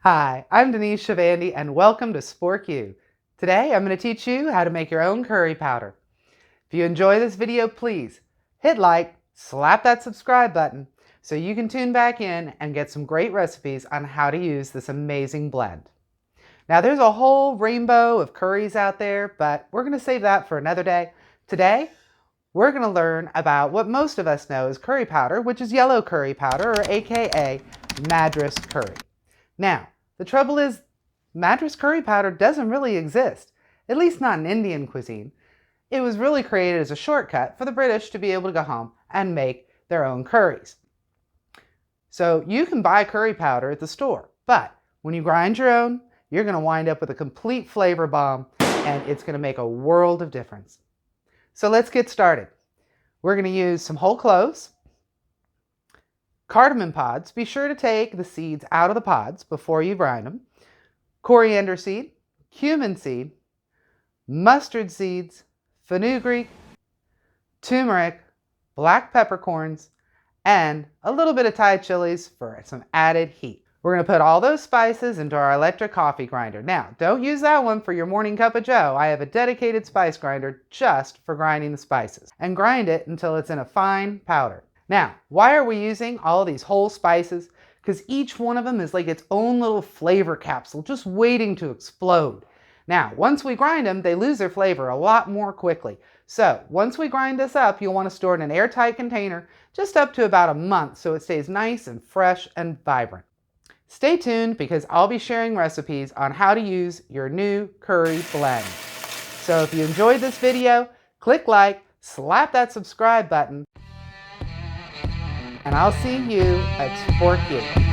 Hi, I'm Denise Shavandy and welcome to Spork U. Today I'm going to teach you how to make your own curry powder. If you enjoy this video, please hit like, slap that subscribe button so you can tune back in and get some great recipes on how to use this amazing blend. Now there's a whole rainbow of curries out there, but we're going to save that for another day. Today we're going to learn about what most of us know as curry powder, which is yellow curry powder, or aka Madras curry. Now, the trouble is, Madras curry powder doesn't really exist, at least not in Indian cuisine. It was really created as a shortcut for the British to be able to go home and make their own curries. So you can buy curry powder at the store, but when you grind your own, you're going to wind up with a complete flavor bomb, and it's going to make a world of difference. So let's get started. We're going to use some whole cloves, cardamom pods. Be sure to take the seeds out of the pods before you grind them. Coriander seed, cumin seed, mustard seeds, fenugreek, turmeric, black peppercorns, and a little bit of Thai chilies for some added heat. We're going to put all those spices into our electric coffee grinder. Now, don't use that one for your morning cup of joe. I have a dedicated spice grinder just for grinding the spices. And grind it until it's in a fine powder. Now, why are we using all these whole spices? Because each one of them is like its own little flavor capsule just waiting to explode. Now, once we grind them, they lose their flavor a lot more quickly. So, once we grind this up, you'll want to store it in an airtight container just up to about a month so it stays nice and fresh and vibrant. Stay tuned because I'll be sharing recipes on how to use your new curry blend. So if you enjoyed this video, click like, slap that subscribe button, and I'll see you at Spork U.